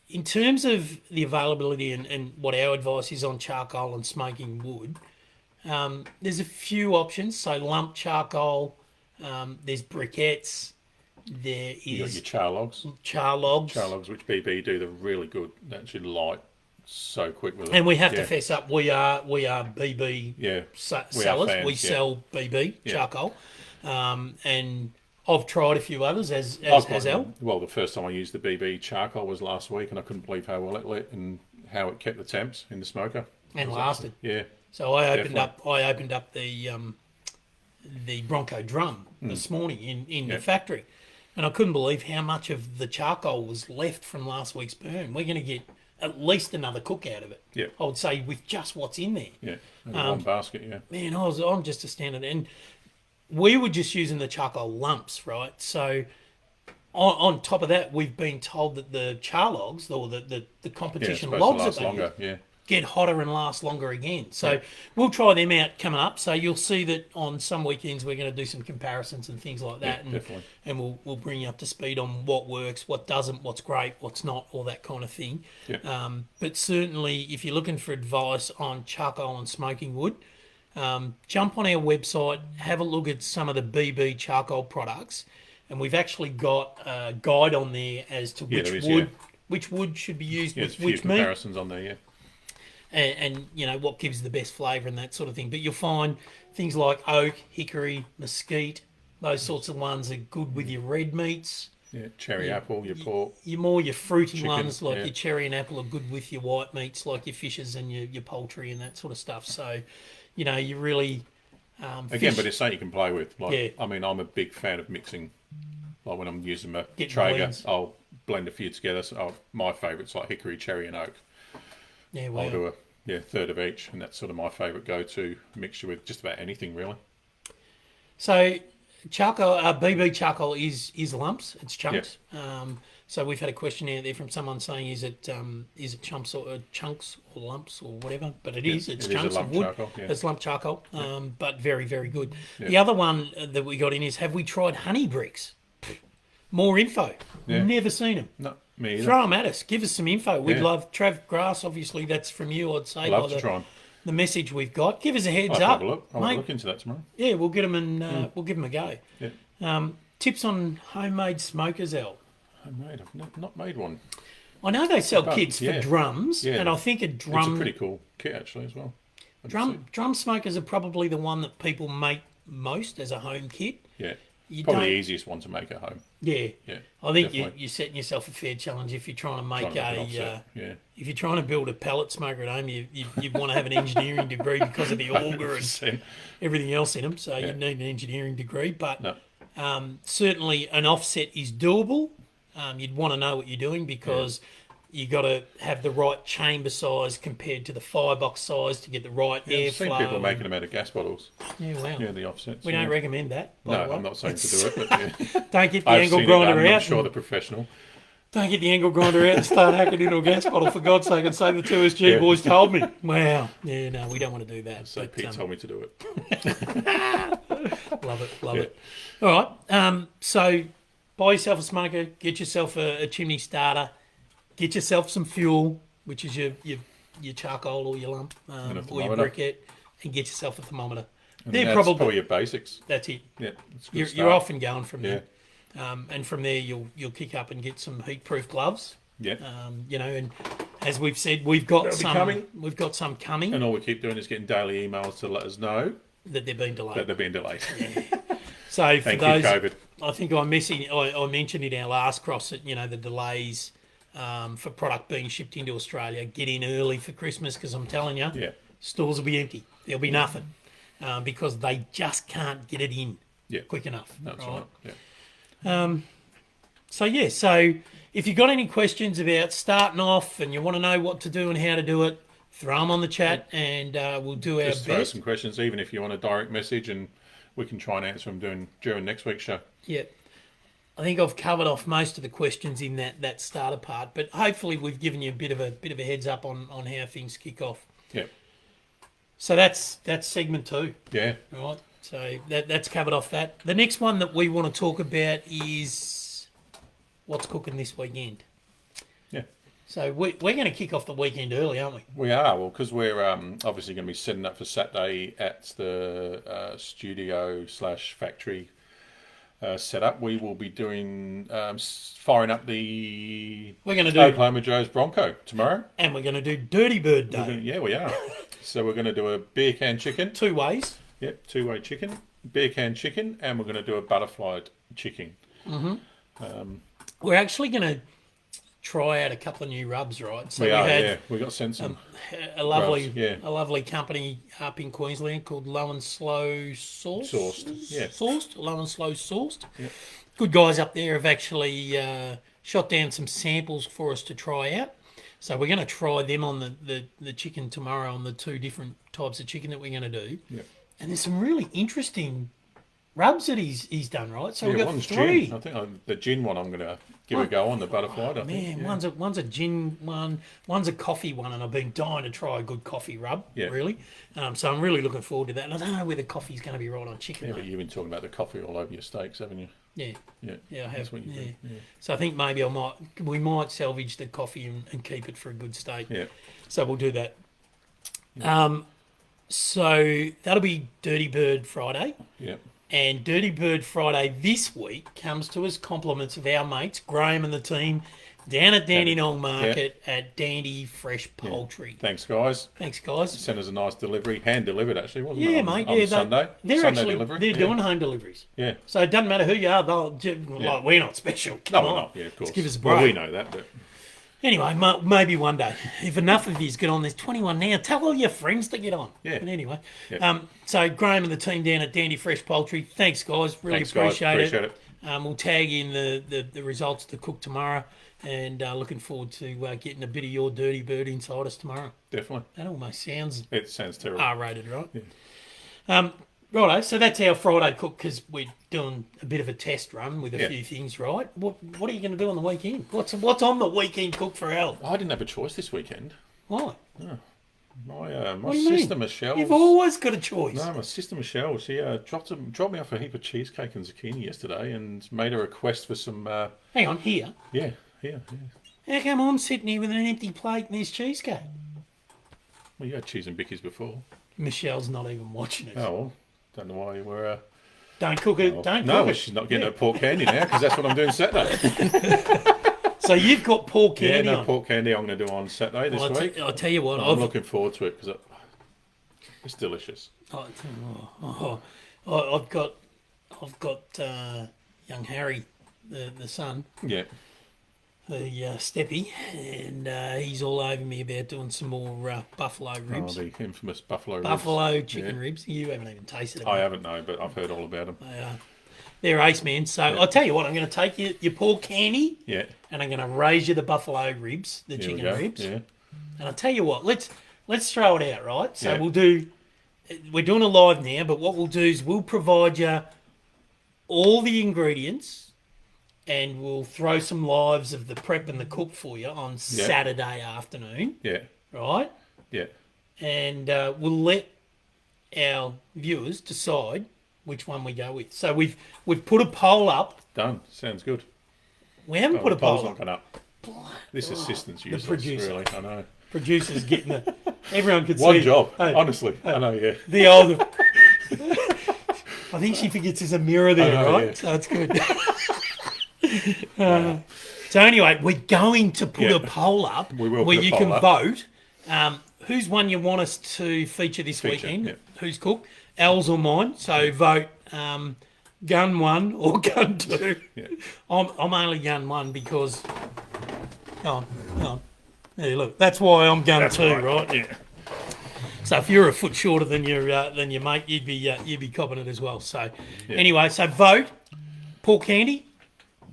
Speaker 2: In terms of the availability and what our advice is on charcoal and smoking wood, there's a few options. So lump charcoal, there's briquettes, there is...
Speaker 1: You got your char logs.
Speaker 2: Char logs.
Speaker 1: Char logs, which BB do, they're really good. They actually light so quick with it.
Speaker 2: And we have to fess up, we are BB sellers. We sell BB charcoal. And I've tried a few others as Al.
Speaker 1: Well, the first time I used the BB charcoal was last week, and I couldn't believe how well it lit and how it kept the temps in the smoker.
Speaker 2: And lasted.
Speaker 1: Yeah.
Speaker 2: So I opened up the Bronco drum this morning in the factory, and I couldn't believe how much of the charcoal was left from last week's burn. We're going to get at least another cook out of it.
Speaker 1: Yeah.
Speaker 2: I would say with just what's in there.
Speaker 1: Yeah. One basket. Yeah.
Speaker 2: Man, I'm just astounded, and we were just using the charcoal lumps, right? So on top of that, we've been told that the char logs or the competition logs
Speaker 1: last longer. Yeah.
Speaker 2: Get hotter and last longer again. So we'll try them out coming up. So you'll see that on some weekends we're going to do some comparisons and things like that. And we'll bring you up to speed on what works, what doesn't, what's great, what's not, all that kind of thing.
Speaker 1: Yeah.
Speaker 2: But certainly if you're looking for advice on charcoal and smoking wood, jump on our website, have a look at some of the BB charcoal products. And we've actually got a guide on there as to which wood should be used with which meat.
Speaker 1: Comparisons on there, yeah.
Speaker 2: And what gives the best flavour and that sort of thing. But you'll find things like oak, hickory, mesquite, those sorts of ones are good with your red meats.
Speaker 1: Yeah, cherry apple, your pork.
Speaker 2: Your fruity ones like your cherry and apple are good with your white meats like your fishes and your poultry and that sort of stuff. So, you really...
Speaker 1: Again, but it's something you can play with. I mean, I'm a big fan of mixing. Like when I'm using my Traeger, I'll blend a few together. So my favourite's like hickory, cherry and oak.
Speaker 2: Yeah, wow.
Speaker 1: I'll do a third of each, and that's sort of my favourite go-to mixture with just about anything, really.
Speaker 2: So, charcoal, BB charcoal is lumps. It's chunks.
Speaker 1: Yep.
Speaker 2: So we've had a question out there from someone saying, is it chunks or lumps or whatever? But it's chunks of wood.
Speaker 1: Charcoal, yeah.
Speaker 2: It's lump charcoal, but very, very good.
Speaker 1: Yep.
Speaker 2: The other one that we got in is, have we tried honey bricks? More info.
Speaker 1: Yeah.
Speaker 2: Never seen them.
Speaker 1: No, me either.
Speaker 2: Throw them at us. Give us some info. We'd love Trav Grass. Obviously, that's from you. I'd say
Speaker 1: Love to try them.
Speaker 2: The message we've got. Give us a heads
Speaker 1: I'll
Speaker 2: up.
Speaker 1: have a look. I'll have a look into that tomorrow.
Speaker 2: Yeah, we'll get them and we'll give them a go.
Speaker 1: Yeah.
Speaker 2: Tips on homemade smokers, Al.
Speaker 1: Homemade. I've not made one.
Speaker 2: I know they sell kits for drums, and I think
Speaker 1: It's a pretty cool kit actually as well.
Speaker 2: Drum smokers are probably the one that people make most as a home kit.
Speaker 1: Yeah. Probably the easiest one to make at home.
Speaker 2: Yeah.
Speaker 1: Yeah.
Speaker 2: I think you're setting yourself a fair challenge if you're trying to make if you're trying to build a pellet smoker at home, you want to have an engineering degree because of the auger and everything else in them. So you need an engineering degree, but certainly an offset is doable. you'd want to know what you're doing because you got to have the right chamber size compared to the firebox size to get the right airflow.
Speaker 1: I've seen people making them out of gas bottles.
Speaker 2: Yeah, wow.
Speaker 1: Yeah, the offsets.
Speaker 2: We don't recommend that.
Speaker 1: No, I'm not saying to do it, but yeah.
Speaker 2: Don't get the angle grinder out.
Speaker 1: I'm sure the professional.
Speaker 2: Don't get the angle grinder out and start hacking into a gas bottle, for God's sake, and say the 2SG boys told me. Wow. Yeah, no, we don't want to do that.
Speaker 1: So Pete told me to do it.
Speaker 2: Love it. All right. So buy yourself a smoker, get yourself a chimney starter, get yourself some fuel, which is your charcoal or your lump or your briquette, and get yourself a thermometer.
Speaker 1: They're probably your basics.
Speaker 2: That's it.
Speaker 1: Yeah,
Speaker 2: you're often going from there. And from there, you'll kick up and get some heat-proof gloves.
Speaker 1: Yeah.
Speaker 2: And as we've said, we've got some coming.
Speaker 1: And all we keep doing is getting daily emails to let us know
Speaker 2: that they're being delayed.
Speaker 1: Yeah.
Speaker 2: So for those,
Speaker 1: COVID.
Speaker 2: I think I mentioned in our last cross that the delays for product being shipped into Australia. Get in early for Christmas because I'm telling you, stores will be empty. There'll be nothing because they just can't get it in quick enough.
Speaker 1: That's right. Yeah.
Speaker 2: So if you've got any questions about starting off and you want to know what to do and how to do it, throw them on the chat and we'll do our best.
Speaker 1: Just throw some questions, even if you want a direct message, and we can try and answer them during next week's show.
Speaker 2: Yeah. I think I've covered off most of the questions in that starter part, but hopefully we've given you a bit of a heads up on how things kick off.
Speaker 1: Yeah.
Speaker 2: So that's segment 2.
Speaker 1: Yeah.
Speaker 2: Right. So that's covered off that. The next one that we want to talk about is what's cooking this weekend.
Speaker 1: Yeah.
Speaker 2: So we're going to kick off the weekend early, aren't we?
Speaker 1: We are, because we're obviously going to be setting up for Saturday at the studio/factory setup. We will be doing firing up the Oklahoma Joe's Bronco tomorrow.
Speaker 2: And we're going to do Dirty Bird Day.
Speaker 1: We are. So we're going to do a beer can chicken.
Speaker 2: 2 ways.
Speaker 1: Yep, 2-way chicken, beer can chicken, and we're going to do a butterfly chicken.
Speaker 2: Mm-hmm. We're actually going to try out a couple of new rubs, right? So
Speaker 1: we got sent some
Speaker 2: a lovely company up in Queensland called Low and Slow Sourced. Low and Slow Sourced.
Speaker 1: Yep.
Speaker 2: Good guys up there have actually shot down some samples for us to try out. So we're going to try them on the chicken tomorrow on the 2 different types of chicken that we're going to do.
Speaker 1: Yep.
Speaker 2: And there's some really interesting rubs that he's done, right? So we've got
Speaker 1: one's
Speaker 2: 3.
Speaker 1: Gin. I think the gin one I'm going to give a go on, the butterfly.
Speaker 2: One's a gin one, one's a coffee one, and I've been dying to try a good coffee rub, really. So I'm really looking forward to that. And I don't know whether coffee's going to be right on chicken.
Speaker 1: Yeah, but you've been talking about the coffee all over your steaks, haven't you?
Speaker 2: Yeah, I have.
Speaker 1: That's what you do. Yeah.
Speaker 2: So I think maybe we might salvage the coffee and keep it for a good steak.
Speaker 1: Yeah.
Speaker 2: So we'll do that. Yeah. So that'll be Dirty Bird Friday.
Speaker 1: Yeah.
Speaker 2: And Dirty Bird Friday this week comes to us compliments of our mates, Graham and the team, down at Dandenong Market at Dandy Fresh Poultry.
Speaker 1: Yeah. Thanks, guys. Sent us a nice delivery, hand delivered actually, wasn't it?
Speaker 2: Yeah, mate.
Speaker 1: On Sunday.
Speaker 2: They're doing home deliveries.
Speaker 1: Yeah.
Speaker 2: So it doesn't matter who you are. We're not special. Come on.
Speaker 1: We're not. Yeah, of course.
Speaker 2: Just give us a break.
Speaker 1: Well, we know that, but...
Speaker 2: Anyway, maybe one day. If enough of you get on, there's 21 now. Tell all your friends to get on.
Speaker 1: Yeah.
Speaker 2: But anyway, so Graham and the team down at Dandy Fresh Poultry, thanks, guys. Appreciate it. We'll tag in the results to cook tomorrow, and looking forward to getting a bit of your Dirty Bird inside us tomorrow.
Speaker 1: Definitely.
Speaker 2: That almost sounds...
Speaker 1: It sounds terrible.
Speaker 2: R-rated, right? Yeah. Righto, so that's our Friday cook because we're doing a bit of a test run with a few things, right? What are you going to do on the weekend? What's on the weekend cook for Al?
Speaker 1: I didn't have a choice this weekend.
Speaker 2: Why?
Speaker 1: No. My sister Michelle...
Speaker 2: You've always got a choice.
Speaker 1: No, my sister Michelle, she dropped me off a heap of cheesecake and zucchini yesterday and made a request for some...
Speaker 2: Hang on, here?
Speaker 1: Yeah, here.
Speaker 2: How come I'm sitting here with an empty plate and there's cheesecake?
Speaker 1: Well, you had cheese and bickies before.
Speaker 2: Michelle's not even watching it.
Speaker 1: Oh, well. Don't know why you were...
Speaker 2: Don't cook it. Don't cook it.
Speaker 1: She's not getting her pork candy now because that's what I'm doing Saturday.
Speaker 2: So you've got pork candy on?
Speaker 1: Pork candy I'm going to do on Saturday this week.
Speaker 2: I'll tell you what.
Speaker 1: I'm looking forward to it because it's delicious.
Speaker 2: I've got young Harry, the son.
Speaker 1: Yeah.
Speaker 2: The steppy, and he's all over me about doing some more buffalo ribs.
Speaker 1: Oh, the infamous buffalo
Speaker 2: chicken ribs. You haven't even tasted them.
Speaker 1: I haven't, no, but I've heard all about them.
Speaker 2: They are they're ace, man. So I'll tell you what, I'm going to take your pork candy,
Speaker 1: Yeah.
Speaker 2: and I'm going to raise you the buffalo ribs, the
Speaker 1: Here we
Speaker 2: chicken
Speaker 1: go.
Speaker 2: ribs.
Speaker 1: Yeah.
Speaker 2: And I'll tell you what, let's throw it out, right? So
Speaker 1: Yeah.
Speaker 2: we're doing a live now, but what we'll do is we'll provide you all the ingredients, and we'll throw some lives of the prep and the cook for you on Saturday afternoon,
Speaker 1: Yeah.
Speaker 2: right?
Speaker 1: Yeah.
Speaker 2: And we'll let our viewers decide which one we go with. So we've put a poll up.
Speaker 1: Done. Sounds good.
Speaker 2: We haven't put a
Speaker 1: The poll's
Speaker 2: poll
Speaker 1: not
Speaker 2: up.
Speaker 1: gone up. This assistant's useless,
Speaker 2: producer.
Speaker 1: really. I know.
Speaker 2: Producer's getting the. Everyone could see.
Speaker 1: One job,
Speaker 2: Hey,
Speaker 1: honestly. I know, yeah.
Speaker 2: the old. I think she forgets there's a mirror there,
Speaker 1: I know,
Speaker 2: right?
Speaker 1: yeah.
Speaker 2: So it's good. So anyway, we're going to put a poll up
Speaker 1: We will
Speaker 2: where
Speaker 1: put a
Speaker 2: you
Speaker 1: poll
Speaker 2: can
Speaker 1: up.
Speaker 2: vote. Whose one you want us to feature this weekend?
Speaker 1: yeah.
Speaker 2: Who's cooked? Al's or mine? So vote gun 1 or gun 2.
Speaker 1: Yeah.
Speaker 2: I'm only gun 1 because. Hang on. Yeah, look, that's why I'm gun 2, right?
Speaker 1: Yeah.
Speaker 2: So if you're a foot shorter than your mate, you'd be copping it as well. So anyway, so vote pork candy,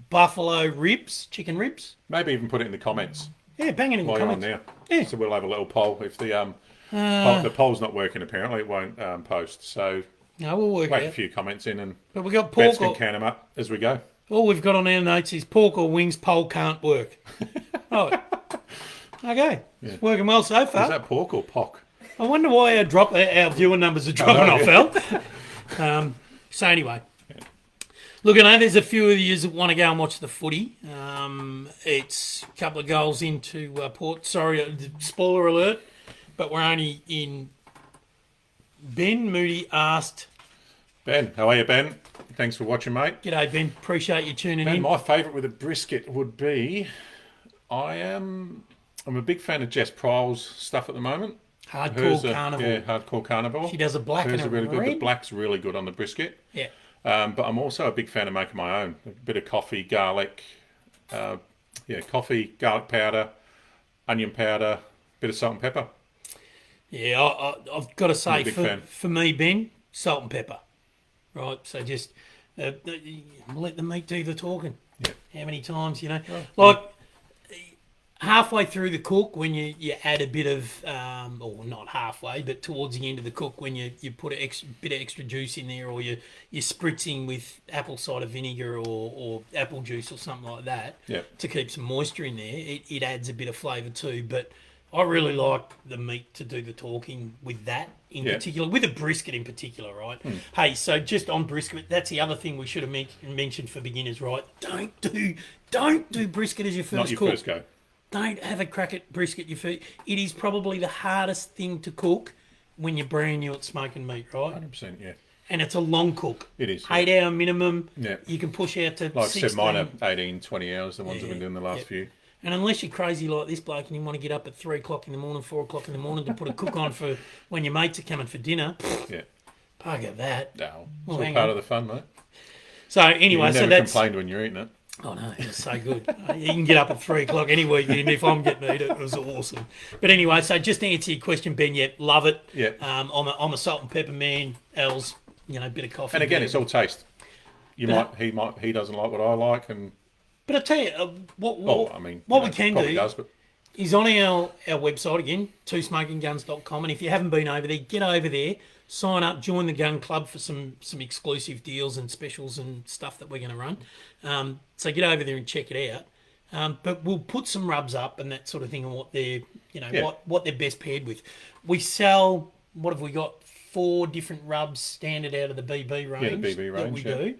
Speaker 2: buffalo ribs, chicken ribs.
Speaker 1: Maybe even put it in the comments
Speaker 2: Yeah, bang it in the
Speaker 1: while you're on
Speaker 2: comments.
Speaker 1: now.
Speaker 2: Yeah.
Speaker 1: So we'll have a little poll. If the poll's not working, apparently it won't post. So
Speaker 2: No, we'll work
Speaker 1: wake
Speaker 2: it
Speaker 1: a
Speaker 2: out.
Speaker 1: few comments in, and
Speaker 2: But we got
Speaker 1: Bets
Speaker 2: pork.
Speaker 1: can count them up as we go.
Speaker 2: All we've got on our notes is pork or wings. Poll can't work. Right. Okay. It's working well so far.
Speaker 1: Is that pork or pock?
Speaker 2: I wonder why our viewer numbers are dropping off, Al. So anyway, look, I know there's a few of you that want to go and watch the footy. It's a couple of goals into Port. Sorry, spoiler alert, but we're only in. Ben Moody asked.
Speaker 1: Ben, how are you, Ben? Thanks for watching, mate.
Speaker 2: G'day, Ben. Appreciate you tuning
Speaker 1: Ben,
Speaker 2: in.
Speaker 1: my favourite with a brisket would be, I'm a big fan of Jess Prowl's stuff at the moment.
Speaker 2: Hardcore Carnival.
Speaker 1: Yeah, Hardcore Carnival.
Speaker 2: She does a black and a
Speaker 1: really good.
Speaker 2: red.
Speaker 1: The black's really good on the brisket.
Speaker 2: Yeah.
Speaker 1: But I'm also a big fan of making my own. A bit of coffee, garlic, coffee, garlic powder, onion powder, bit of salt and pepper.
Speaker 2: Yeah, I've got to say,
Speaker 1: big fan.
Speaker 2: for me, Ben, salt and pepper. Right, so just let the meat do the talking.
Speaker 1: Yeah.
Speaker 2: How many times, like halfway through the cook when you add a bit of, or not halfway, but towards the end of the cook when you put a bit of extra juice in there, or you're spritzing with apple cider vinegar or apple juice or something like that to keep some moisture in there, it adds a bit of flavour too. But I really like the meat to do the talking with that in particular, with a brisket in particular, right? Hey, so just on brisket, that's the other thing we should have mentioned for beginners, right? Don't do brisket as your first
Speaker 1: Not your
Speaker 2: cook.
Speaker 1: first go.
Speaker 2: Don't have a crack at brisket your first. It is probably the hardest thing to cook when you're brand new at smoking meat, right?
Speaker 1: 100%, yeah.
Speaker 2: And it's a long cook.
Speaker 1: It is.
Speaker 2: 8 hour minimum.
Speaker 1: Yeah.
Speaker 2: You can push out to
Speaker 1: Like I
Speaker 2: 16.
Speaker 1: said, mine are 18, 20 hours, the ones I've been doing the last few.
Speaker 2: And unless you're crazy like this bloke and you want to get up at 3 o'clock in the morning, 4 o'clock in the morning to put a cook on for when your mates are coming for dinner,
Speaker 1: Yeah.
Speaker 2: bugger that.
Speaker 1: No,
Speaker 2: Well,
Speaker 1: it's all
Speaker 2: hang
Speaker 1: part
Speaker 2: on.
Speaker 1: of the fun, mate.
Speaker 2: So anyway,
Speaker 1: You
Speaker 2: so
Speaker 1: never
Speaker 2: that's...
Speaker 1: complained when you're eating it.
Speaker 2: Oh no, it's so good. You can get up at 3 o'clock any weekend if I'm getting it. It was awesome. But anyway, so just to answer your question, Ben, love it.
Speaker 1: Yeah.
Speaker 2: I'm a salt and pepper man. El's, bit of coffee.
Speaker 1: And again,
Speaker 2: bit
Speaker 1: it's
Speaker 2: of-
Speaker 1: all taste. He doesn't like what I like, and
Speaker 2: But I tell you, what we can
Speaker 1: probably
Speaker 2: do
Speaker 1: does, but
Speaker 2: is on our website again, twosmokingguns.com, and if you haven't been over there, get over there, sign up, join the gun club for some exclusive deals and specials and stuff that we're going to run. So get over there and check it out. But we'll put some rubs up and that sort of thing on what they're, what they're best paired with. We sell, what have we got? 4 different rubs standard out of the BB range,
Speaker 1: the BB
Speaker 2: that
Speaker 1: range,
Speaker 2: we do.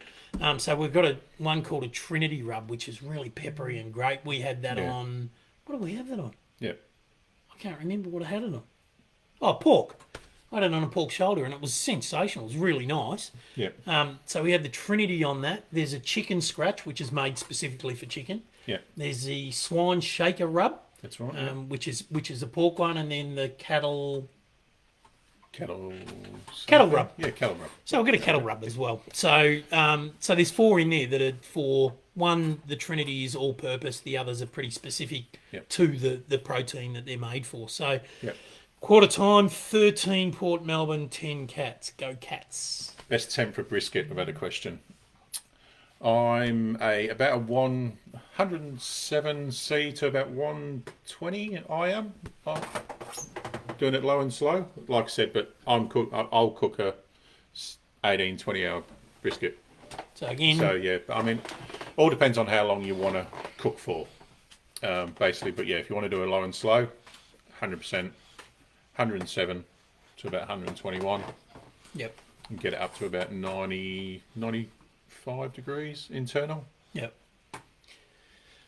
Speaker 2: So we've got one called a Trinity rub, which is really peppery and great. We had that on. What do we have that on?
Speaker 1: yeah.
Speaker 2: I can't remember what I had it on. Oh, pork. I had it on a pork shoulder, and it was sensational. It was really nice.
Speaker 1: Yeah.
Speaker 2: So we had the Trinity on that. There's a chicken scratch, which is made specifically for chicken.
Speaker 1: Yeah.
Speaker 2: There's the swine shaker rub,
Speaker 1: That's right.
Speaker 2: which is the pork one, and then the cattle
Speaker 1: Cattle
Speaker 2: rub.
Speaker 1: Yeah, cattle rub.
Speaker 2: So we've got a cattle rub as well. So so there's 4 in there that are for one. The Trinity is all purpose. The others are pretty specific to the protein that they're made for. So quarter time, 13 Port Melbourne, 10 Cats. Go Cats.
Speaker 1: Best temp for brisket. I've had a question. I'm about a 107C to about 120. I am doing it low and slow, like I said. But I'll cook a 18, 20-hour brisket.
Speaker 2: So again,
Speaker 1: yeah, I mean, all depends on how long you want to cook for, basically. But yeah, if you want to do it low and slow, 100%, 107 to about 121.
Speaker 2: Yep.
Speaker 1: And get it up to about 95 degrees internal.
Speaker 2: Yep.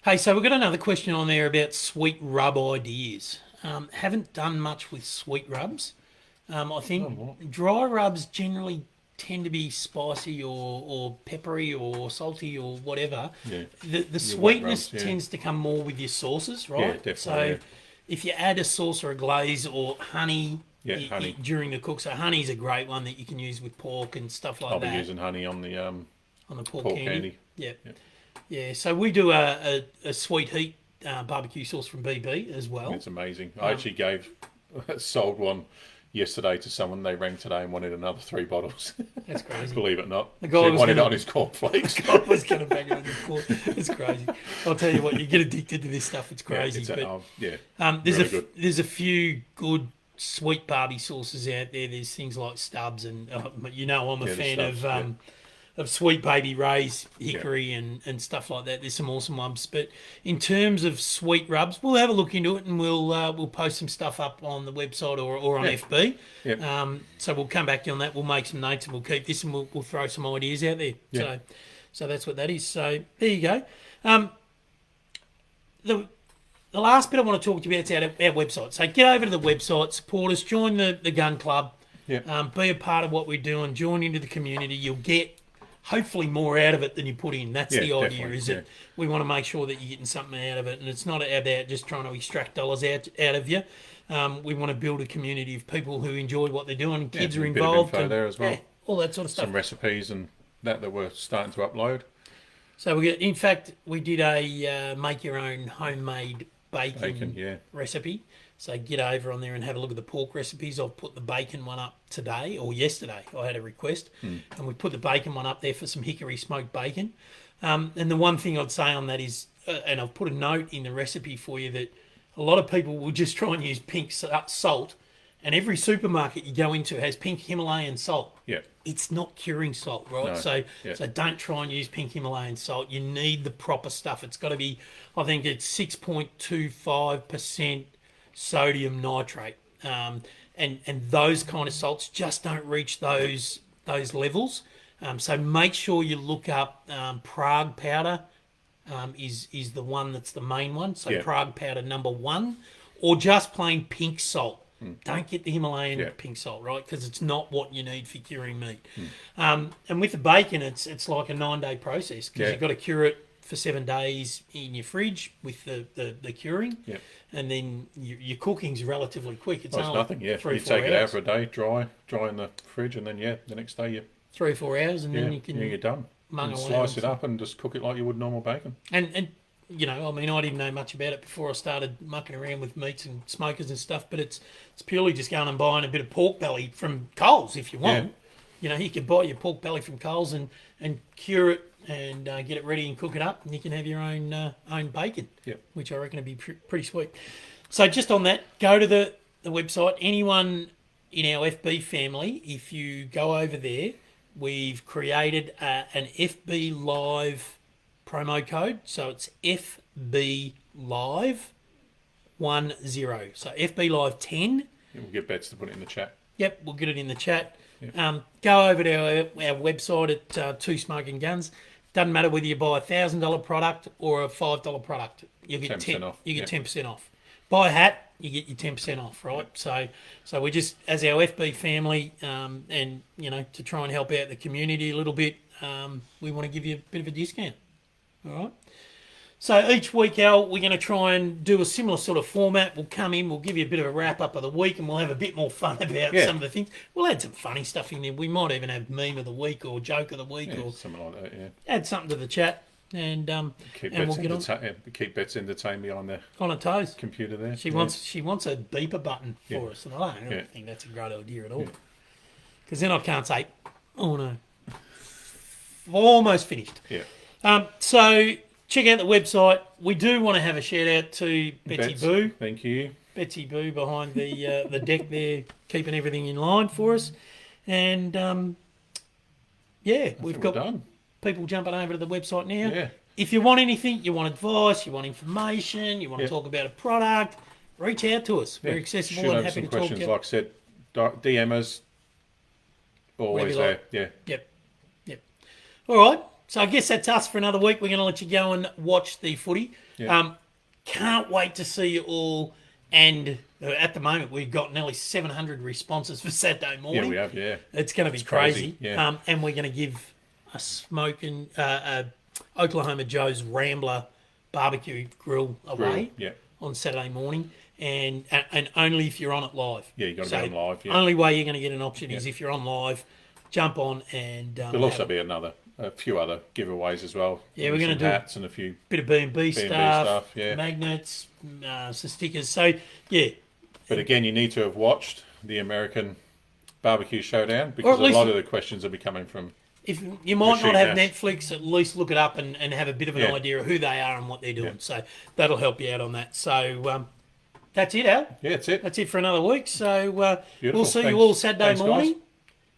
Speaker 2: Hey, so we've got another question on there about sweet rub ideas. Haven't done much with sweet rubs. I think dry rubs generally tend to be spicy or peppery or salty or whatever.
Speaker 1: Yeah.
Speaker 2: The sweetness tends to come more with your sauces, right?
Speaker 1: Yeah, definitely.
Speaker 2: So if you add a sauce or a glaze or honey,
Speaker 1: honey
Speaker 2: during the cook. So honey's a great one that you can use with pork and stuff like that.
Speaker 1: I'll be using honey on the
Speaker 2: pork candy.
Speaker 1: Yep.
Speaker 2: Yeah. So we do a sweet heat barbecue sauce from BB as well.
Speaker 1: It's amazing. I actually sold one yesterday to someone. They rang today and wanted another 3 bottles.
Speaker 2: That's crazy.
Speaker 1: Believe it or not.
Speaker 2: The guy
Speaker 1: wanted it on his cornflakes.
Speaker 2: The guy was going to bang it on his corn. It's crazy. I'll tell you what, you get addicted to this stuff. It's crazy. There's a few good sweet barbie sauces out there. There's things like Stubbs and I'm a fan of Sweet Baby Ray's hickory and stuff like that. There's some awesome ones. But in terms of sweet rubs, we'll have a look into it and we'll post some stuff up on the website or on FB.
Speaker 1: Yep.
Speaker 2: So we'll come back to you on that. We'll make some notes and we'll keep this and we'll throw some ideas out there.
Speaker 1: Yep.
Speaker 2: So that's what that is. So there you go. The last bit I want to talk to you about is our website. So get over to the website, support us, join the gun club, be a part of what we're doing, join into the community. You'll get hopefully more out of it than you put in. That's the idea, is that we want to make sure that you're getting something out of it, and it's not about just trying to extract dollars out of you. We want to build a community of people who enjoy what they're doing. Kids are involved.
Speaker 1: Bit of info there as well.
Speaker 2: All that sort of stuff.
Speaker 1: Some recipes and that we're starting to upload.
Speaker 2: So in fact, we did a make your own homemade bacon recipe. So get over on there and have a look at the pork recipes. I've put the bacon one up today or yesterday. I had a request and we put the bacon one up there for some hickory smoked bacon. And the one thing I'd say on that is, and I've put a note in the recipe for you, that a lot of people will just try and use pink salt, and every supermarket you go into has pink Himalayan salt.
Speaker 1: Yeah.
Speaker 2: It's not curing salt, right?
Speaker 1: No.
Speaker 2: So don't try and use pink Himalayan salt. You need the proper stuff. It's got to be, I think it's 6.25% sodium nitrate, and those kind of salts just don't reach those levels. So make sure you look up Prague powder. Is the one that's the main one. So Prague powder #1, or just plain pink salt. Don't get the Himalayan pink salt, right? Because it's not what you need for curing meat. And with the bacon, it's like a 9-day process, because you've got to cure it for 7 days in your fridge with the curing. Yep. And then your cooking's relatively quick. It's only
Speaker 1: nothing.
Speaker 2: 3 or 4
Speaker 1: you take
Speaker 2: hours.
Speaker 1: it out for a day, dry in the fridge, and then the next day you
Speaker 2: 3 or 4 hours, and then you can
Speaker 1: you're done. And slice it up and just cook it like you would normal bacon.
Speaker 2: And I didn't know much about it before I started mucking around with meats and smokers and stuff. But it's purely just going and buying a bit of pork belly from Coles if you want. You can buy your pork belly from Coles and cure it and get it ready and cook it up, and you can have your own bacon, which I reckon would be pretty sweet. So just on that, go to the website. Anyone in our FB family, if you go over there, we've created an FB Live promo code. So it's FB Live 10. So FB Live 10.
Speaker 1: We'll get Bets to put it in the chat.
Speaker 2: Yep, we'll get it in the chat. Yep. Go over to our website at Two Smoking Guns. Doesn't matter whether you buy a $1,000 product or a $5 product. You get 10% off. You get 10% off. Buy a hat, you get your 10% off, right? Yep. So we just, as our FB family, and to try and help out the community a little bit, we want to give you a bit of a discount. All right. So each week, Al, we're going to try and do a similar sort of format. We'll come in, we'll give you a bit of a wrap-up of the week, and we'll have a bit more fun about some of the things. We'll add some funny stuff in there. We might even have meme of the week or joke of the week or
Speaker 1: something like that,
Speaker 2: add something to the chat. And we'll get on.
Speaker 1: Keep Bets entertained me on the
Speaker 2: her toes.
Speaker 1: Computer there.
Speaker 2: She wants a beeper button for us, and I don't think that's a great idea at all. Because then I can't say, oh no, almost finished.
Speaker 1: Yeah.
Speaker 2: So check out the website. We do want to have a shout out to Betsy Boo.
Speaker 1: Thank you.
Speaker 2: Betsy Boo behind the deck there, keeping everything in line for us. And we've got
Speaker 1: done.
Speaker 2: People jumping over to the website now.
Speaker 1: Yeah.
Speaker 2: If you want anything, you want advice, you want information, you want to talk about a product, reach out to us. We're accessible
Speaker 1: Shoot
Speaker 2: and
Speaker 1: over
Speaker 2: happy
Speaker 1: some
Speaker 2: to talk
Speaker 1: questions.
Speaker 2: to you.
Speaker 1: Like I said, DM us. Always there.
Speaker 2: Like.
Speaker 1: Yeah.
Speaker 2: Yep. All right. So I guess that's us for another week. We're going to let you go and watch the footy.
Speaker 1: Yeah.
Speaker 2: Can't wait to see you all. And at the moment, we've got nearly 700 responses for Saturday morning.
Speaker 1: Yeah, we have, yeah.
Speaker 2: It's going to be crazy.
Speaker 1: Yeah.
Speaker 2: And we're going to give a Smokin Oklahoma Joe's Rambler barbecue grill away on Saturday morning. And only if you're on it live.
Speaker 1: Yeah, you got to go on live. Yeah.
Speaker 2: Only way you're going to get an option is if you're on live. Jump on and
Speaker 1: there'll also be a few other giveaways as well.
Speaker 2: Yeah, we're going to do
Speaker 1: hats and a few
Speaker 2: bit of B&B stuff,
Speaker 1: yeah.
Speaker 2: magnets, some stickers. So yeah.
Speaker 1: But again, you need to have watched the American BBQ Showdown because a lot of the questions will be coming from.
Speaker 2: If you might not have
Speaker 1: Nash.
Speaker 2: Netflix, at least look it up and have a bit of an idea of who they are and what they're doing. So that'll help you out on that. So that's it, Al.
Speaker 1: Yeah, that's it.
Speaker 2: That's it for another week. So we'll see you all Saturday morning. Guys.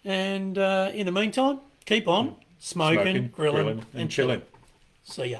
Speaker 2: And in the meantime, keep on smoking, grilling, and chilling. See ya.